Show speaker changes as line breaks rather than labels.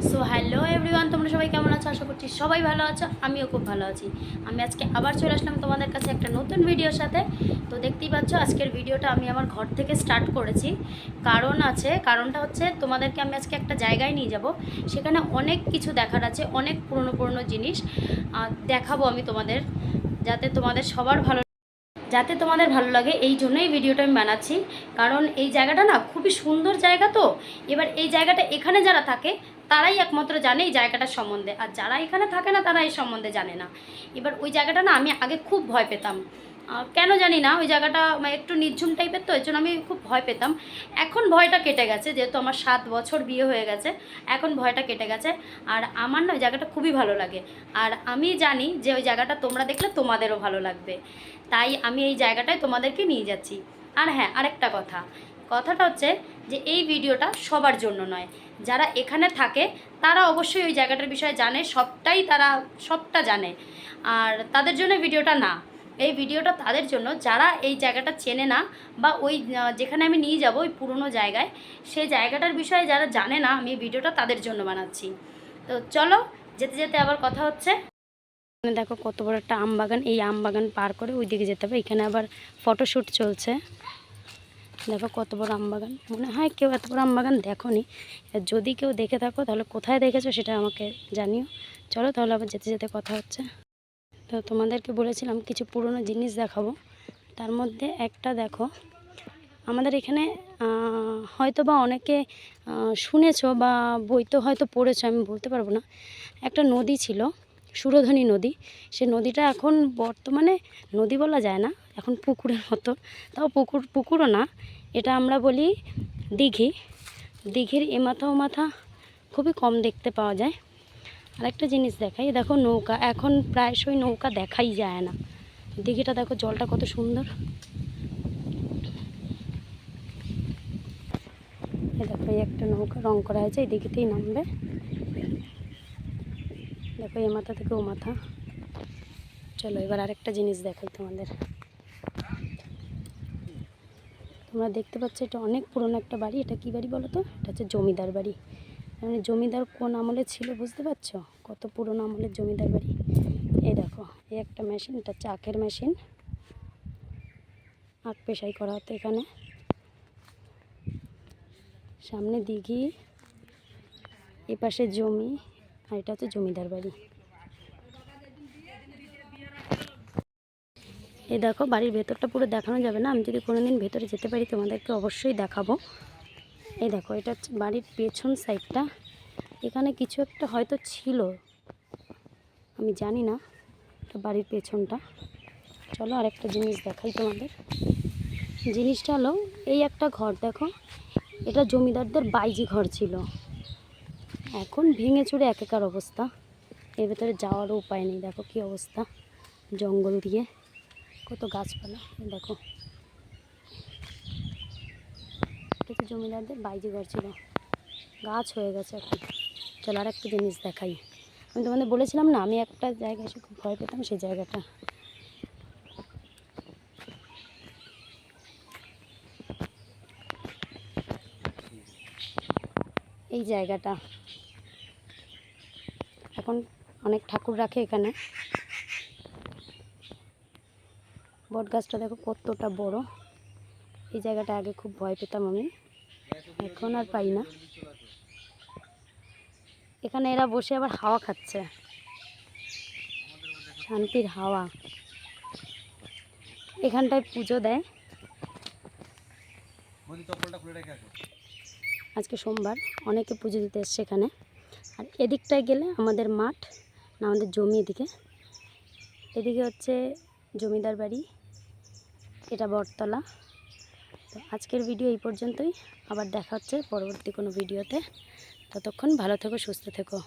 So hello everyone, তোমরা সবাই কেমন আছো? আশা করছি সবাই ভালো আছো, আমিও খুব ভালো আছি। আমি আজকে আবার চলে আসলাম তোমাদের কাছে একটা নতুন ভিডিওর সাথে। তো দেখতেই পাচ্ছ আজকের ভিডিওটা আমি আমার ঘর থেকে স্টার্ট করেছি। কারণটা হচ্ছে তোমাদেরকে আমি আজকে একটা জায়গায় নিয়ে যাব। সেখানে অনেক কিছু দেখার আছে, অনেক পুরনো পুরনো জিনিস দেখাবো আমি তোমাদের, যাতে তোমাদের ভালো লাগে। এই জন্যই ভিডিওটা আমি বানাচ্ছি, কারণ এই জায়গাটা না খুবই সুন্দর জায়গা। তো এবার এই জায়গাটা এখানে যারা থাকে তারাই একমাত্র জানে এই জায়গাটার সম্বন্ধে, আর যারা এখানে থাকে না তারা এই সম্বন্ধে জানে না। এবার ওই জায়গাটা না আমি আগে খুব ভয় পেতাম, কেন জানি না। ওই জায়গাটা একটু নির্ঝুম টাইপের, তো এর জন্য আমি খুব ভয় পেতাম। এখন ভয়টা কেটে গেছে, যেহেতু আমার 7 বছর বিয়ে হয়ে গেছে, এখন ভয়টা কেটে গেছে। আর আমার না ওই জায়গাটা খুবই ভালো লাগে। আর আমি জানি যে ওই জায়গাটা তোমরা দেখলে তোমাদেরও ভালো লাগবে, তাই আমি এই জায়গাটায় তোমাদেরকে নিয়ে যাচ্ছি। আর হ্যাঁ, আরেকটা কথাটা হচ্ছে যে এই ভিডিওটা সবার জন্য নয়। যারা এখানে থাকে তারা অবশ্যই ওই জায়গাটার বিষয়ে জানে, তারা সবটা জানে। আর তাদের জন্য ভিডিওটা না, এই ভিডিওটা তাদের জন্য যারা এই জায়গাটা চেনে না, বা ওই যেখানে আমি নিয়ে যাব ওই পুরনো জায়গায়, সেই জায়গাটার বিষয়ে যারা জানে না, আমি এই ভিডিওটা তাদের জন্য বানাচ্ছি। তো চলো, যেতে যেতে আবার কথা হচ্ছে। দেখো কত বড় একটা আম বাগান, এই আম বাগান পার করে ওই দিকে যেতে হবে। এখানে আবার ফটোশ্যুট চলছে। দেখো কত বড় আম বাগান, মনে হয় কেউ এত বড় আম বাগান দেখোনি। যদি কেউ দেখে থাকো তাহলে কোথায় দেখেছো সেটা আমাকে জানিও। চলো তাহলে আবার যেতে যেতে কথা হচ্ছে। তো তোমাদেরকে বলেছিলাম কিছু পুরনো জিনিস দেখাবো, তার মধ্যে একটা দেখো। আমাদের এখানে হয়তো বা অনেকে শুনেছো বা বইতে হয়তো পড়েছো, আমি বলতে পারবো না। একটা নদী ছিল, সুরধনী নদী। সে নদীটা এখন বর্তমানে নদী বলা যায় না, এখন পুকুরের মতো। তাও পুকুরও না, এটা আমরা বলি দিঘি। দিঘির এ মাথা ও মাথা খুবই কম দেখতে পাওয়া যায়। আর একটা জিনিস দেখাই, দেখো নৌকা, এখন প্রায়শই নৌকা দেখাই যায় না। দিঘিটা দেখো, জলটা কত সুন্দর। দেখো এই একটা নৌকা রং করা হয়েছে, এই দিঘিতেই নামবে। দেখো এ মাথা থেকে ও মাথা। চলো এবার আরেকটা জিনিস দেখাই তোমাদের। তোমরা দেখতে পাচ্ছ এটা অনেক পুরনো একটা বাড়ি। এটা কি বাড়ি বলো তো? এটা হচ্ছে জমিদার বাড়ি। মানে জমিদার কোন আমলে ছিল বুঝতে পারছো? কত পুরনো আমলের জমিদার বাড়ি। এই দেখো এই একটা মেশিন, এটা হচ্ছে আখের মেশিন, আখ পেশাই করা হতো এখানে। সামনে দিঘি, এপাশে জমি, আর এটা হচ্ছে জমিদার বাড়ি। এই দেখো বাড়ির ভেতরটা পুরো দেখানো যাবে না, আমি যদি কোনোদিন ভেতরে যেতে পারি তোমাদেরকে অবশ্যই দেখাবো। এই দেখো এটা হচ্ছে বাড়ির পেছন সাইডটা। এখানে কিছু একটা হয়তো ছিল, আমি জানি না। এটা বাড়ির পেছনটা। চলো আরেকটা জিনিস দেখাই তোমাদের। জিনিসটা হলো এই একটা ঘর দেখো, এটা জমিদারদের বাইজি ঘর ছিল। এখন ভেঙে চুরে একাকার অবস্থা, এর ভেতরে যাওয়ারও উপায় নেই। দেখো কি অবস্থা, জঙ্গল দিয়ে কত গাছপালা। দেখো এটা তো জমিদারদের বাইজি ঘর ছিল, গাছ হয়ে গেছে এখন। চলো আর একটা জিনিস দেখাই। আমি তোমাদের বলেছিলাম না আমি একটা জায়গায় এসে খুব ভয় পেতাম, সেই জায়গাটা। এই জায়গাটা এখন অনেক ঠাকুর রাখে এখানে। বট গাছটা দেখো কতটা বড়। এই জায়গাটা আগে খুব ভয় পেতাম আমি, এখন আর পাই না। এখানে এরা বসে আবার হাওয়া খাচ্ছে, শান্তির হাওয়া। এখানটায় পুজো দেয়। আজকে সোমবার, অনেকে পুজো দিতে এসছে এখানে। আর এদিকটায় গেলে আমাদের মাঠ, না আমাদের জমি। এদিকে হচ্ছে জমিদার বাড়ি, এটা বটতলা। তো আজকের ভিডিও এই পর্যন্তই, আবার দেখা হচ্ছে পরবর্তী কোনো ভিডিওতে। ততক্ষণ ভালো থেকো, সুস্থ থেকো।